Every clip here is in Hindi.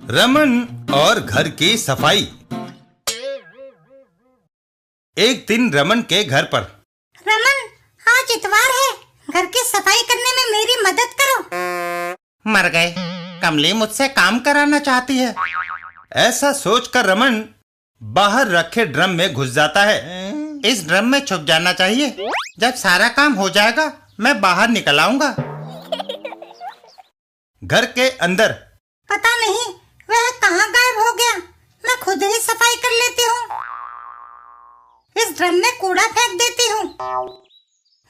रमन और घर की सफाई। एक दिन रमन के घर पर। रमन, आज इतवार है, घर की सफाई करने में मेरी मदद करो। मर गए, कमली मुझसे काम कराना चाहती है। ऐसा सोचकर रमन बाहर रखे ड्रम में घुस जाता है। इस ड्रम में छुप जाना चाहिए, जब सारा काम हो जाएगा मैं बाहर निकल आऊंगा। घर के अंदर पता नहीं वह कहाँ गायब हो गया, मैं खुद ही सफाई कर लेती हूँ। इस ड्रम में कूड़ा फेंक देती हूँ,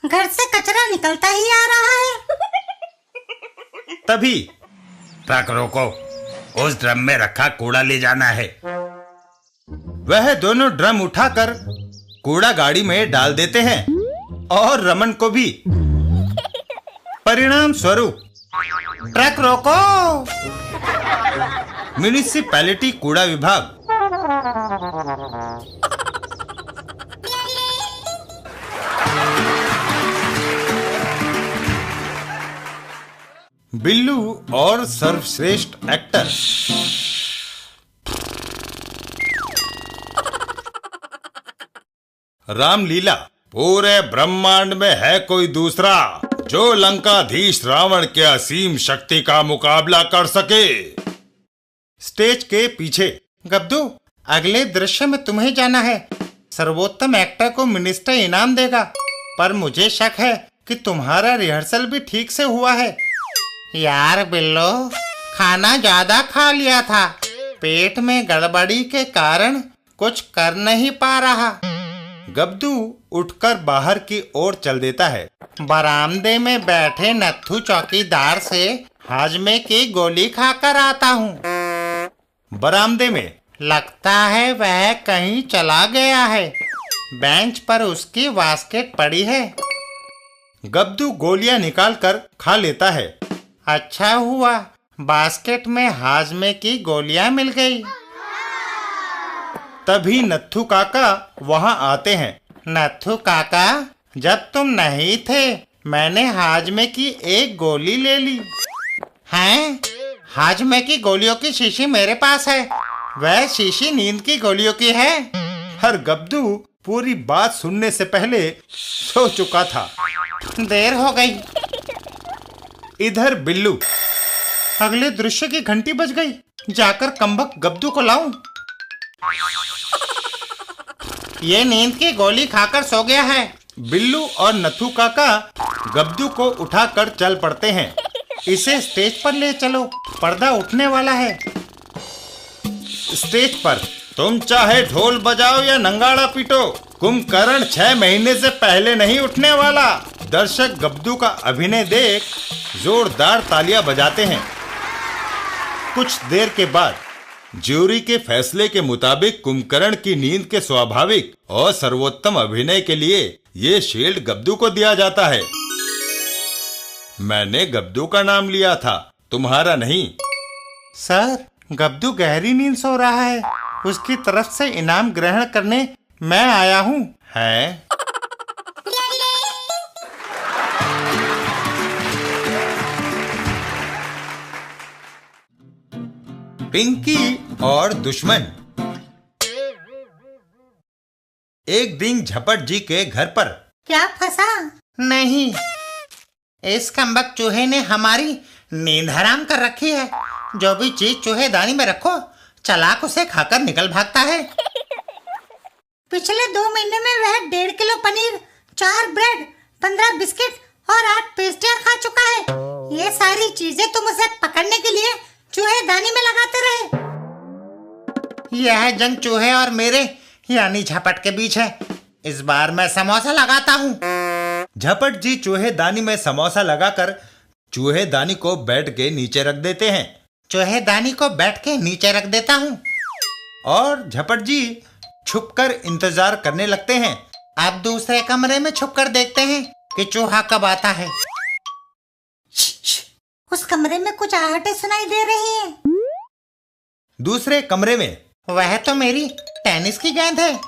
घर से कचरा निकलता ही आ रहा है। तभी ट्रक रोको, उस ड्रम में रखा कूड़ा ले जाना है। वह दोनों ड्रम उठाकर कूड़ा गाड़ी में डाल देते हैं और रमन को भी। परिणाम स्वरूप ट्रक रोको। म्युनिसिपैलिटी कूड़ा विभाग बिल्लू और सर्वश्रेष्ठ एक्टर। रामलीला। पूरे ब्रह्मांड में है कोई दूसरा जो लंकाधीश रावण के असीम शक्ति का मुकाबला कर सके। स्टेज के पीछे। गब्दू, अगले दृश्य में तुम्हें जाना है। सर्वोत्तम एक्टर को मिनिस्टर इनाम देगा, पर मुझे शक है कि तुम्हारा रिहर्सल भी ठीक से हुआ है। यार बिल्लो, खाना ज्यादा खा लिया था, पेट में गड़बड़ी के कारण कुछ कर नहीं पा रहा। गब्दू उठकर बाहर की ओर चल देता है। बरामदे में बैठे नत्थू चौकीदार से हाजमे की गोली खाकर आता हूँ। बरामदे में लगता है वह कहीं चला गया है, बेंच पर उसकी बास्केट पड़ी है। गब्दू गोलियां निकालकर खा लेता है। अच्छा हुआ, बास्केट में हाजमे की गोलियां मिल गई। तभी नत्थू काका वहां आते हैं। नत्थू काका, जब तुम नहीं थे मैंने हाजमे की एक गोली ले ली। हैं? हाजमे की गोलियों की शीशी मेरे पास है, वह शीशी नींद की गोलियों की है। हर गब्दू पूरी बात सुनने से पहले सो चुका था। देर हो गई। इधर बिल्लू। अगले दृश्य की घंटी बज गई, जाकर कमबख्त गब्दू को लाऊं। ये नींद की गोली खाकर सो गया है। बिल्लू और नथु काका गब्दू को उठाकर चल पड़ते हैं। इसे स्टेज पर ले चलो, पर्दा उठने वाला है। स्टेज पर तुम चाहे ढोल बजाओ या नंगाड़ा पीटो, कुंभकर्ण 6 महीने से पहले नहीं उठने वाला। दर्शक गब्दू का अभिनय देख जोरदार तालियां बजाते हैं। कुछ देर के बाद ज्यूरी के फैसले के मुताबिक कुंभकर्ण की नींद के स्वाभाविक और सर्वोत्तम अभिनय के लिए ये शील्ड गब्दू को दिया जाता है। मैंने गब्दू का नाम लिया था, तुम्हारा नहीं। सर, गब्दू गहरी नींद सो रहा है, उसकी तरफ से इनाम ग्रहण करने मैं आया हूँ। है? पिंकी और दुश्मन। एक दिन झपट जी के घर पर। क्या फंसा? नहीं, इस कमबख्त चूहे ने हमारी नींद हराम कर रखी है। जो भी चीज चूहेदानी में रखो, चालाक उसे खाकर निकल भागता है। पिछले 2 महीने में वह 1.5 किलो पनीर, 4 ब्रेड, 15 बिस्किट और 8 पेस्ट्रियां खा चुका है। ये सारी चीजें तुम उसे पकड़ने के लिए चूहेदानी में लगाते रहे। यह जंग चूहे और मेरे यानी झपट के बीच है। इस बार मैं समोसा लगाता हूँ। झपट जी चूहेदानी में समोसा लगाकर चूहेदानी को बेड के नीचे रख देते हैं। चूहेदानी को बेड के नीचे रख देता हूँ और झपट जी छुपकर इंतजार करने लगते हैं। अब दूसरे कमरे में छुपकर देखते हैं कि चूहा कब आता है। उस कमरे में कुछ आहटें सुनाई दे रही हैं। दूसरे कमरे में वह तो मेरी टेनिस की गेंद है।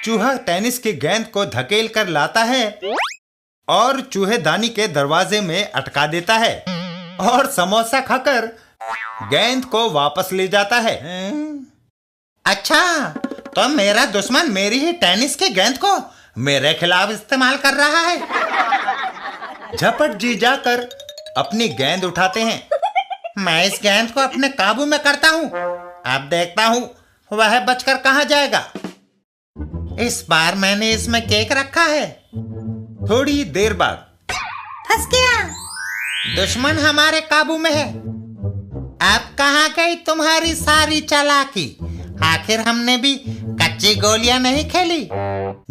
चूहा टेनिस की गेंद को धकेल कर लाता है और चूहेदानी के दरवाजे में अटका देता है और समोसा खाकर गेंद को वापस ले जाता है। अच्छा, तो मेरा दुश्मन मेरी ही टेनिस की गेंद को मेरे खिलाफ इस्तेमाल कर रहा है। झपट जी जाकर अपनी गेंद उठाते हैं। मैं इस गेंद को अपने काबू में करता हूँ। अब देखता हूँ वह बचकर कहाँ जाएगा। इस बार मैंने इसमें केक रखा है। थोड़ी देर बाद फंस गया। दुश्मन हमारे काबू में है। अब कहाँ गई तुम्हारी सारी चालाकी? आखिर हमने भी कच्ची गोलियां नहीं खेली।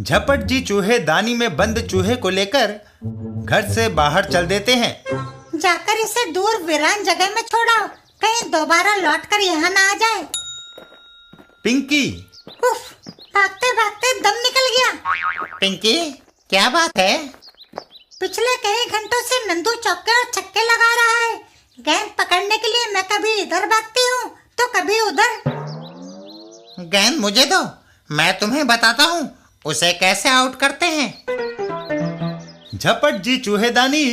झपट जी चूहेदानी में बंद चूहे को लेकर घर से बाहर चल देते हैं। जाकर इसे दूर वीरान जगह में छोड़ाओ, कहीं दोबारा लौटकर यहाँ ना आ जाए। पिंकी, उफ, भागते भागते दम निकल गया। पिंकी, क्या बात है? पिछले कई घंटों से नंदू चौके और छक्के लगा रहा है। गेंद पकड़ने के लिए मैं कभी इधर भागती हूँ तो कभी उधर। गेंद मुझे दो, मैं तुम्हें बताता हूँ उसे कैसे आउट करते हैं। झपट जी चूहेदानी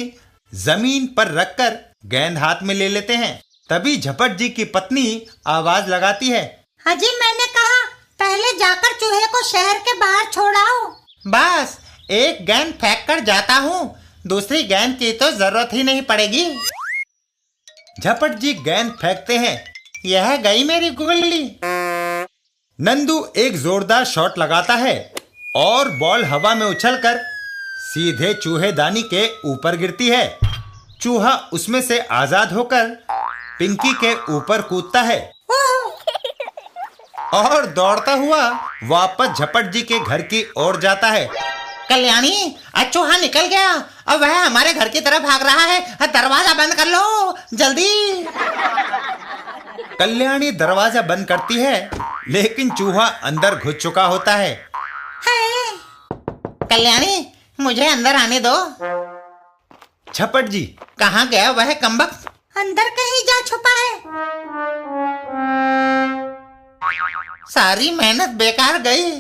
जमीन पर रखकर गेंद हाथ में ले लेते हैं। तभी झपट जी की पत्नी आवाज लगाती है। हाजी, मैंने कहा पहले जाकर चूहे को शहर के बाहर छोड़ाओ। बस एक गेंद फेंक कर जाता हूँ, दूसरी गेंद की तो जरूरत ही नहीं पड़ेगी। झपट जी गेंद फेंकते हैं। यह गई मेरी गुल्ली। नंदू एक जोरदार शॉट लगाता है और बॉल हवा में उछलकर सीधे चूहेदानी के ऊपर गिरती है। चूहा उसमें से आजाद होकर पिंकी के ऊपर कूदता है और दौड़ता हुआ वापस झपट जी के घर की ओर जाता है। कल्याणी, चूहा निकल गया। अब वह हमारे घर की तरफ भाग रहा है। दरवाजा बंद कर लो जल्दी। कल्याणी दरवाजा बंद करती है, लेकिन चूहा अंदर घुस चुका होता है। कल्याणी, मुझे अंदर आने दो। झपट जी, कहाँ गया वह कमबख्त? अंदर कहीं जा छुपा है। सारी मेहनत बेकार गई।